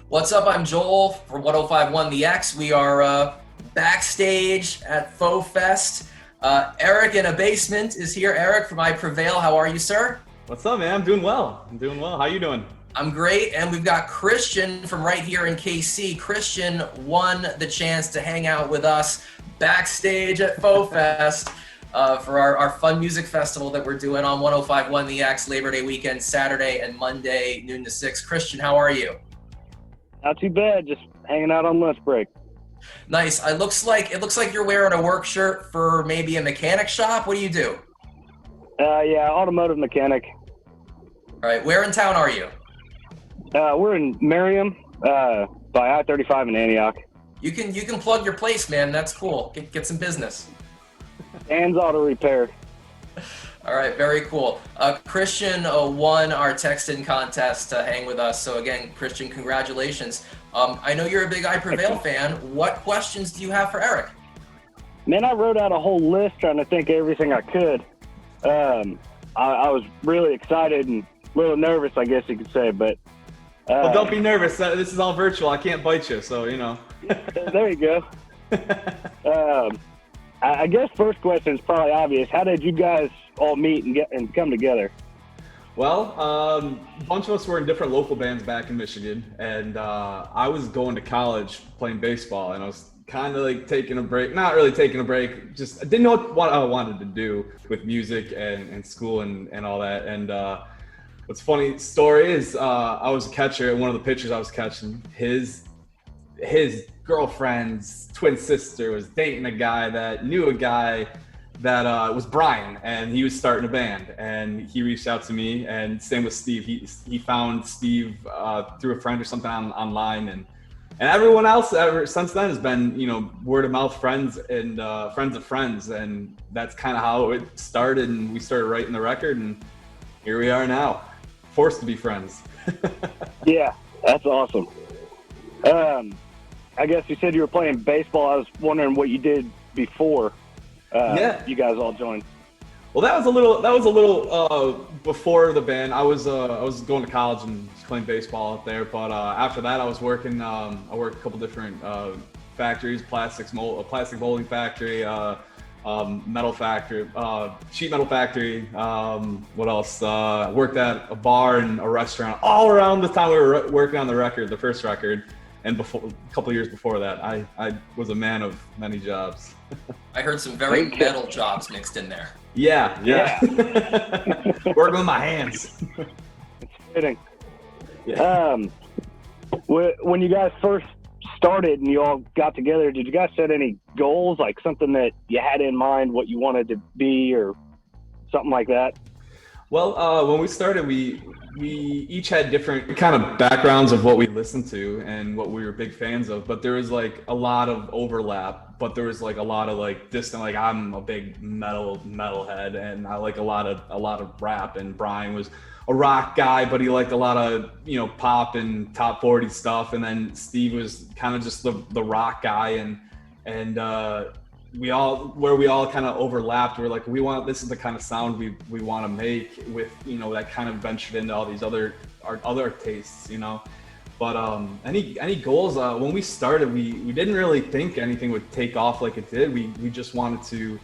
What's up? I'm Joel for 1051 The X. We are backstage at fauX Fest. Eric in a basement is here. Eric from I Prevail. How are you, sir? What's up, man? I'm doing well. How you doing? I'm great. And we've got Christian from right here in KC. Christian won the chance to hang out with us backstage at fauX Fest for our fun music festival that we're doing on 1051 The X, Labor Day weekend, Saturday and Monday, noon to 6. Christian, how are you? Not too bad, just hanging out on lunch break. Nice. It looks like you're wearing a work shirt for maybe a mechanic shop. What do you do? Yeah, automotive mechanic. All right. Where in town are you? We're in Merriam, by I-35 in Antioch. You can plug your place, man. That's cool. Get some business. Hands auto repair. All right, very cool. Christian won our text-in contest to hang with us. So again, Christian, congratulations. I know you're a big I Prevail fan. What questions do you have for Eric? Man, I wrote out a whole list trying to think of everything I could. I was really excited and a little nervous, I guess you could say, but... Well, don't be nervous. This is all virtual. I can't bite you, so, you know. There you go. I guess first question is probably obvious. How did you guys all meet and come together? Well, a bunch of us were in different local bands back in Michigan, and I was going to college playing baseball, and I was kind of like taking a break. Not really taking a break, just I didn't know what I wanted to do with music and school and all that. And what's funny story is I was a catcher, and one of the pitchers I was catching, his girlfriend's twin sister was dating a guy that knew a guy that was Brian, and he was starting a band, and he reached out to me, and same with Steve. He found Steve through a friend or something online, and everyone else ever since then has been, you know, word of mouth friends and friends of friends, and that's kind of how it started, and we started writing the record, and here we are now, forced to be friends. Yeah, that's awesome. I guess you said you were playing baseball. I was wondering what you did before you guys all joined. Well, that was a little before the band. I was going to college and playing baseball out there, but after that I was working. I worked a couple different factories, plastic molding factory, metal factory, sheet metal factory. What else? Worked at a bar and a restaurant all around the time we were working on the first record. And before, a couple of years before that, I was a man of many jobs. I heard some very metal jobs mixed in there. Yeah. Working with my hands. It's fitting. Yeah. When you guys first started and you all got together, did you guys set any goals, like something that you had in mind, what you wanted to be or something like that? Well, when we started, we each had different kind of backgrounds of what we listened to and what we were big fans of, but there was like a lot of overlap, but there was like a lot of like distant, like I'm a big metalhead and I like a lot of rap, and Brian was a rock guy, but he liked a lot of, you know, pop and top 40 stuff. And then Steve was kind of just the rock guy, and we all kind of overlapped. We're like, this is the kind of sound we want to make with, you know, that kind of ventured into all these other tastes, you know. But any goals, when we started, we didn't really think anything would take off like it did. We just wanted to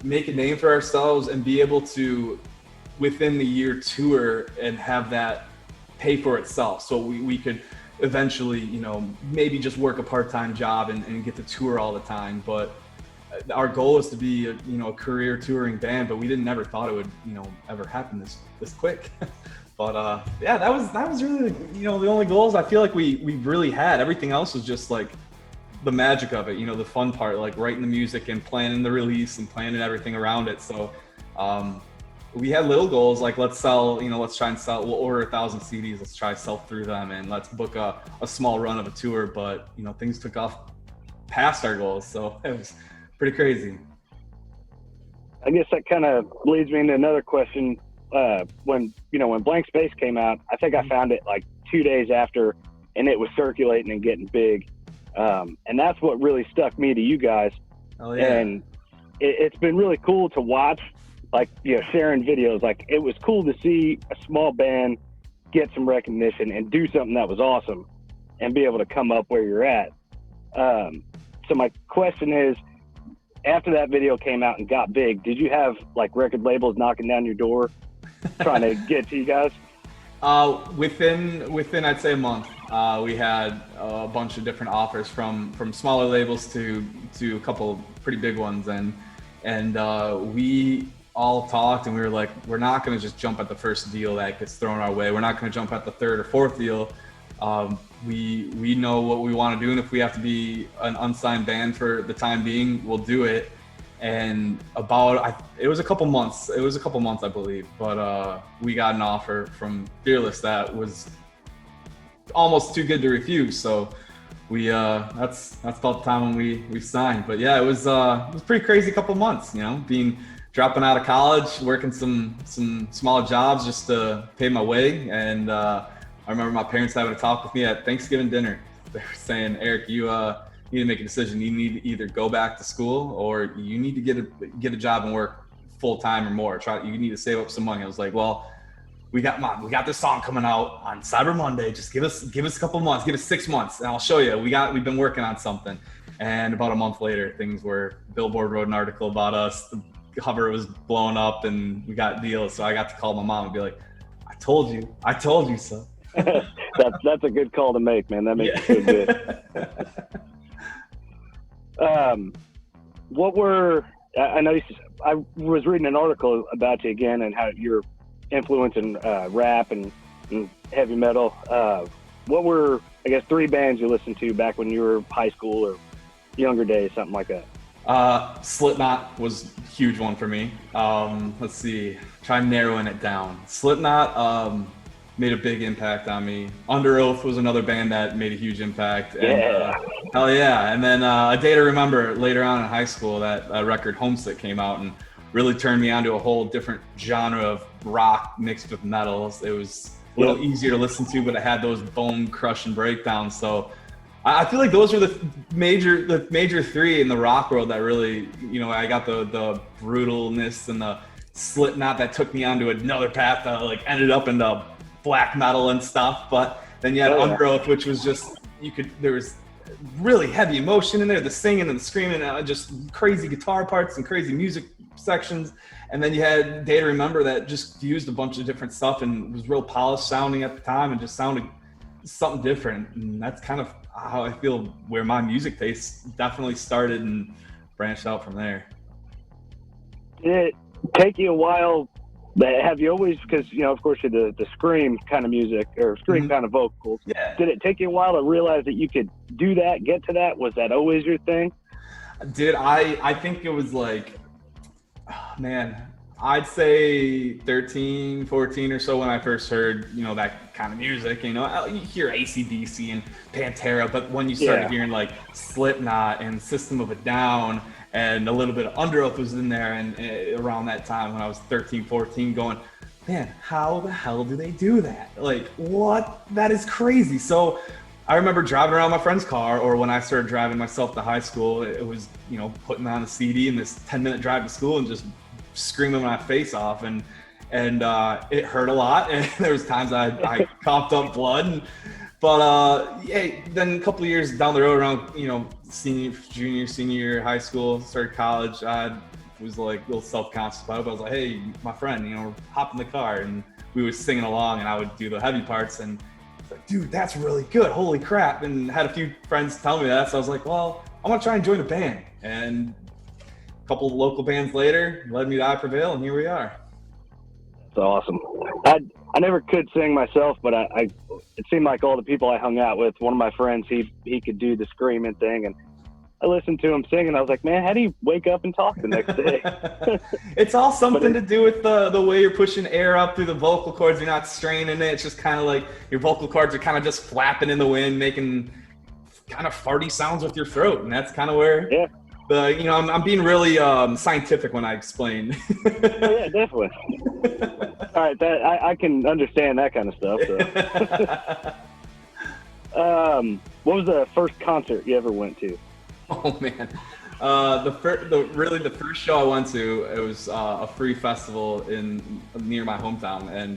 make a name for ourselves and be able to, within the year, tour and have that pay for itself, so we could eventually, you know, maybe just work a part-time job and get to tour all the time. But our goal is to be a career touring band, but we never thought it would, you know, ever happen this quick. But yeah, that was really, you know, the only goals I feel like we really had. Everything else was just like the magic of it, you know, the fun part, like writing the music and planning the release and planning everything around it. So we had little goals like let's try and sell, we'll order 1,000 CDs, let's try to sell through them, and let's book a small run of a tour. But, you know, things took off past our goals, so it was pretty crazy. I guess that kind of leads me into another question. When Blank Space came out, I think I found it like 2 days after, and it was circulating and getting big. And that's what really stuck me to you guys. Oh yeah. And it's been really cool to watch, like, you know, sharing videos. Like, it was cool to see a small band get some recognition and do something that was awesome. and be able to come up where you're at. So my question is, after that video came out and got big, did you have like record labels knocking down your door trying to get to you guys? Within I'd say a month, we had a bunch of different offers from smaller labels to a couple pretty big ones, and we all talked, and we were like, we're not going to just jump at the first deal that gets thrown our way. We're not going to jump at the third or fourth deal. We know what we want to do, and if we have to be an unsigned band for the time being, we'll do it. And it was a couple months, I believe, but we got an offer from Fearless that was almost too good to refuse. So we that's about the time when we signed. But yeah, it was a pretty crazy couple months, dropping out of college, working some small jobs just to pay my way. And I remember my parents having a talk with me at Thanksgiving dinner. They were saying, Eric, you need to make a decision. You need to either go back to school, or you need to get a job and work full time or more. You need to save up some money. I was like, well, we got this song coming out on Cyber Monday. Just give us a couple months, give us 6 months, and I'll show you. We've been working on something. And about a month later, Billboard wrote an article about us. The cover was blowing up, and we got deals. So I got to call my mom and be like, I told you so. That's a good call to make, man. That makes you feel good. I know I was reading an article about you again and how you're influencing rap and heavy metal. What were, I guess, 3 bands you listened to back when you were high school or younger days, something like that? Slipknot was a huge one for me. Let's see, try narrowing it down. Slipknot made a big impact on me. Under Oath was another band that made a huge impact. And, hell yeah. And then A Day to Remember later on in high school, that record Homesick came out and really turned me onto a whole different genre of rock mixed with metals. It was a little easier to listen to, but it had those bone crushing breakdowns. So I feel like those are the major 3 in the rock world that really, I got the brutalness and the Slipknot that took me onto another path that like ended up into black metal and stuff. But then you had Under Oath, which was just, there was really heavy emotion in there, the singing and the screaming, just crazy guitar parts and crazy music sections. And then you had Day to Remember that just fused a bunch of different stuff and was real polished sounding at the time and just sounded something different. And that's kind of how I feel where my music taste definitely started and branched out from there. Did it take you a while? Have you always, because, of course, you're the scream kind of music or scream kind of vocals. Yeah. Did it take you a while to realize that you could do that, get to that? Was that always your thing? I think it was like, I'd say 13, 14 or so when I first heard, that kind of music. You hear AC/DC and Pantera, but when you started hearing like Slipknot and System of a Down, and a little bit of Under Oath was in there, and around that time when I was 13, 14, going, man, how the hell do they do that? Like, what? That is crazy. So I remember driving around my friend's car, or when I started driving myself to high school, it was, putting on the CD in this 10-minute drive to school and just screaming my face off. And it hurt a lot. And there was times I coughed up blood. But then a couple of years down the road, around senior year high school, started college, I was like a little self-conscious about it. But I was like, hey, my friend, hop in the car, and we were singing along, and I would do the heavy parts, and it's like, dude, that's really good, holy crap! And had a few friends tell me that, so I was like, well, I want to try and join a band. And a couple of local bands later led me to I Prevail, and here we are. That's awesome. I never could sing myself, but it seemed like all the people I hung out with, one of my friends, he could do the screaming thing, and I listened to him sing, and I was like, man, how do you wake up and talk the next day? It's all something to do with the way you're pushing air up through the vocal cords. You're not straining it. It's just kind of like your vocal cords are kind of just flapping in the wind, making kind of farty sounds with your throat, and that's kind of where I'm being really scientific when I explain. Oh, yeah, definitely. All right, I can understand that kind of stuff. So. What was the first concert you ever went to? Oh man, the first show I went to, it was a free festival near my hometown, and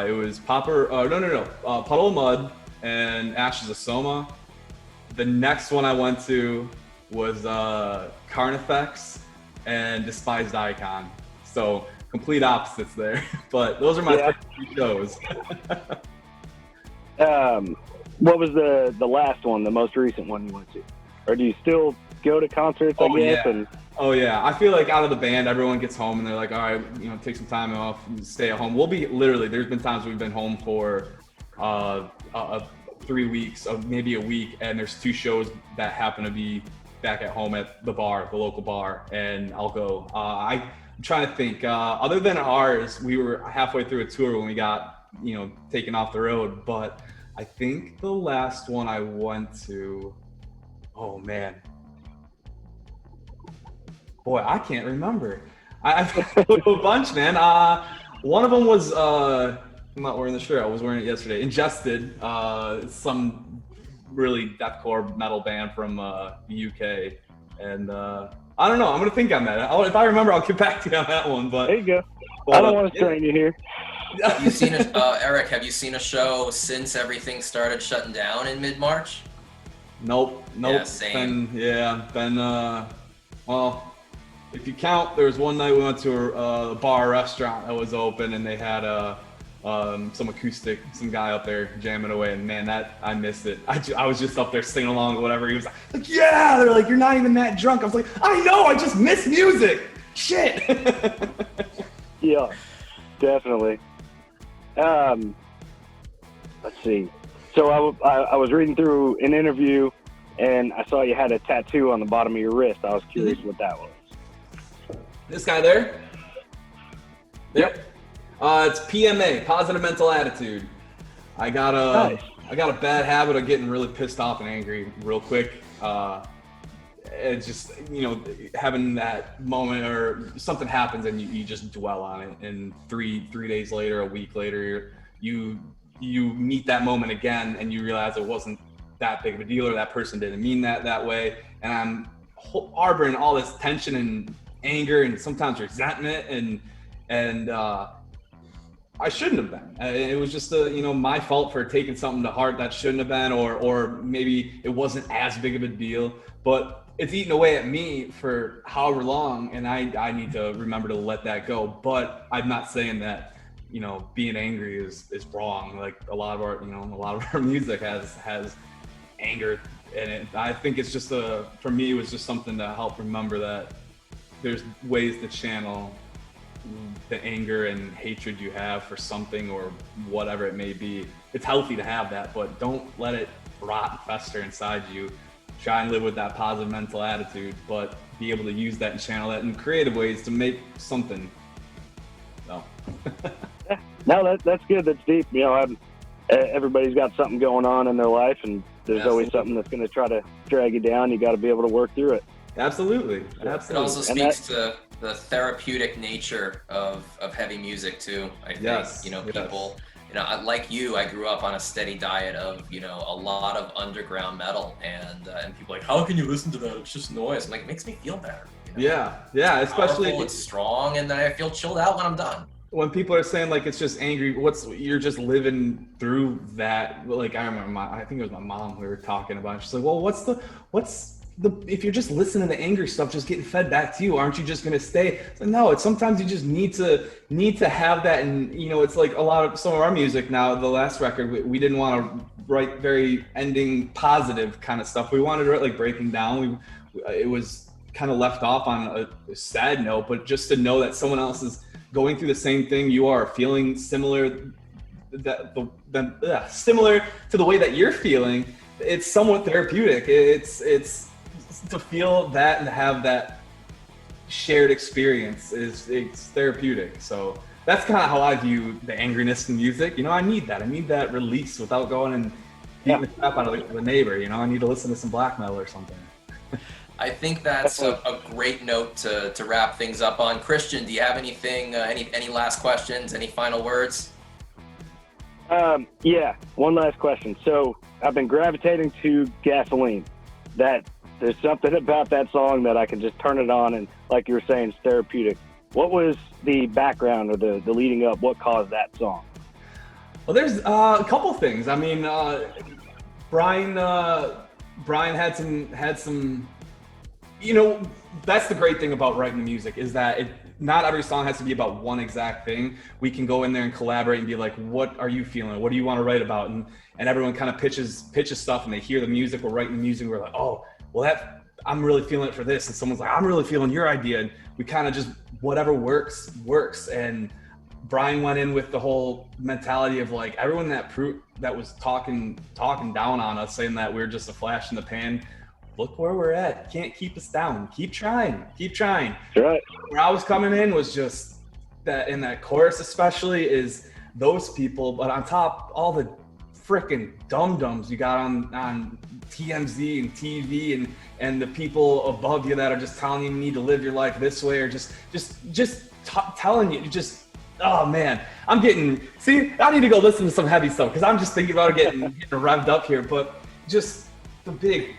it was Puddle of Mud and Ashes of Soma. The next one I went to was Carnifex and Despised Icon. So complete opposites there. But those are my first 3 shows. What was the last one, the most recent one you went to? Or do you still go to concerts, I guess? Yeah. Oh yeah, I feel like out of the band, everyone gets home and they're like, all right, take some time off, and stay at home. We'll be literally, there's been times we've been home for 3 weeks, maybe a week, and there's 2 shows that happen to be back at home at the bar, the local bar, and I'll go. I'm trying to think, other than ours, we were halfway through a tour when we got, taken off the road, but I think the last one I went to, oh man. Boy, I can't remember. I've been to a bunch, man. One of them was, I'm not wearing the shirt. I was wearing it yesterday. Ingested, some really deathcore metal band from the UK. And I don't know. I'm going to think on that. If I remember, I'll get back to you on that one. But there you go. I don't want to strain you here. Have you seen Eric, have you seen a show since everything started shutting down in mid-March? Nope. Yeah, same. Well, if you count, there was one night we went to a bar restaurant that was open, and they had some acoustic, some guy up there jamming away, and man, that I missed it. I was just up there singing along or whatever. He was like, yeah, they're like, you're not even that drunk. I was like, I know, I just miss music. Shit. Yeah, definitely. Let's see. So I was reading through an interview, and I saw you had a tattoo on the bottom of your wrist. I was curious what that was. This guy there? Yep. It's PMA, Positive Mental Attitude. I got a bad habit of getting really pissed off and angry real quick. It's just, having that moment or something happens and you just dwell on it. And three days later, a week later, you meet that moment again and you realize it wasn't that big of a deal or that person didn't mean that way. And I'm harboring all this tension and anger and sometimes resentment and I shouldn't have been. It was just my fault for taking something to heart that shouldn't have been, or maybe it wasn't as big of a deal, but it's eating away at me for however long, and I need to remember to let that go. But I'm not saying that being angry is wrong. Like a lot of our music has anger in it. I think it's just for me it was just something to help remember that there's ways to channel the anger and hatred you have for something or whatever it may be. It's healthy to have that, but don't let it rot and fester inside you. Try and live with that positive mental attitude, but be able to use that and channel that in creative ways to make something. No, that's good. That's deep. Everybody's got something going on in their life, and there's always something that's going to try to drag you down. You got to be able to work through it. Absolutely. It also speaks to the therapeutic nature of heavy music too. I think people, like you, I grew up on a steady diet of a lot of underground metal, and people are like, how can you listen to that? It's just noise. I'm like, it makes me feel better. Yeah, especially it's strong, and then I feel chilled out when I'm done. When people are saying like it's just angry, you're just living through that. Like I remember I think it was my mom we were talking about. She's like, well, if you're just listening to angry stuff just getting fed back to you, aren't you just going to stay? It's like, no, sometimes you just need to have that. And it's like some of our music now, the last record, we didn't want to write very ending positive kind of stuff. We wanted to write like breaking down. It was kind of left off on a sad note, but just to know that someone else is going through the same thing you are, feeling similar similar to the way that you're feeling, it's somewhat therapeutic. It's to feel that and have that shared experience it's therapeutic. So that's kind of how I view the angriness in music. I need that release without going and beating the crap out of the neighbor. I need to listen to some black metal or something. I think that's a great note to wrap things up on. Christian, do you have anything, any last questions, any final words? Yeah, one last question. So I've been gravitating to Gasoline. There's something about that song that I can just turn it on, and like you were saying, it's therapeutic. What was the background or the leading up? What caused that song? Well, there's a couple things. I mean, Brian had some. That's the great thing about writing music is that not every song has to be about one exact thing. We can go in there and collaborate and be like, what are you feeling? What do you want to write about? And everyone kind of pitches stuff, and they hear the music. We're writing the music. We're like, oh, well, I'm really feeling it for this. And someone's like, I'm really feeling your idea. And we kind of just, whatever works. And Brian went in with the whole mentality of like everyone that was talking down on us, saying that we're just a flash in the pan. Look where we're at. Can't keep us down. Keep trying. Right. Where I was coming in was just that in that chorus, especially, is those people, but on top, all the freaking dum-dums you got on TMZ and TV and the people above you that are just telling you need to live your life this way, or just telling you, oh man, I need to go listen to some heavy stuff because I'm just thinking about it getting revved up here. But just the big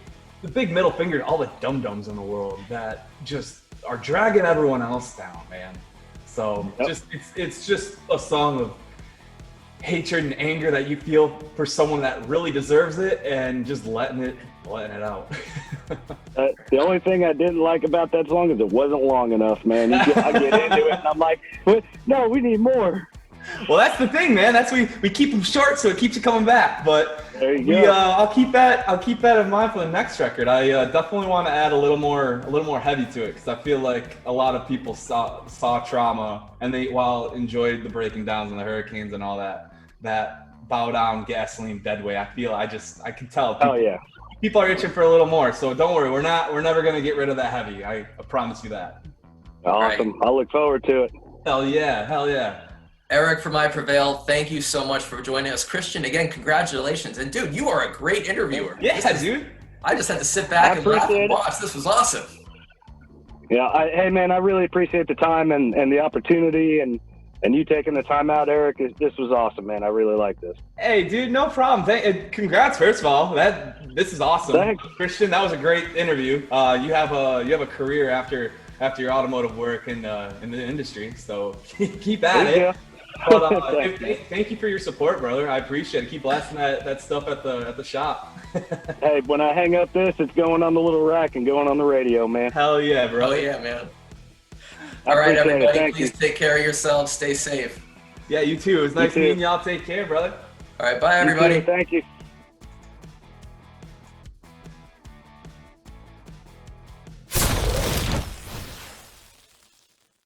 middle finger to all the dum-dums in the world that just are dragging everyone else down, man. So it's just a song of hatred and anger that you feel for someone that really deserves it, and just letting it out. The only thing I didn't like about that song is it wasn't long enough, man. I get into it and I'm like, no, we need more. Well, that's the thing, man. That's we keep them short, so it keeps you coming back. But there you go. I'll keep that in mind for the next record. I definitely want to add a little more heavy to it because I feel like a lot of people saw Trauma and they enjoyed the breaking downs and the hurricanes and all that bow down, gasoline, dead way. I can tell. People are itching for a little more. So don't worry, we're never gonna get rid of that heavy. I promise you that. Awesome. Right. I'll look forward to it. Hell yeah. Eric from I Prevail, thank you so much for joining us. Christian, again, congratulations. And dude, you are a great interviewer. Yeah, dude. I just had to sit back and laugh and watch. This was awesome. Yeah, hey man, I really appreciate the time and the opportunity and you taking the time out, Eric. This was awesome, man. I really like this. Hey, dude, no problem. Congrats, first of all. This is awesome. Thanks. Christian, that was a great interview. You have a career after your automotive work in the industry, so keep at it. But thank you for your support, brother. I appreciate it. Keep blasting that stuff at the shop. Hey, when I hang up this, it's going on the little rack and going on the radio, man. Hell yeah, bro. Oh yeah, man. All right, everybody, please take care of yourselves. Stay safe. Yeah, you too. It was nice meeting y'all. Take care, brother. All right, bye, everybody. Thank you.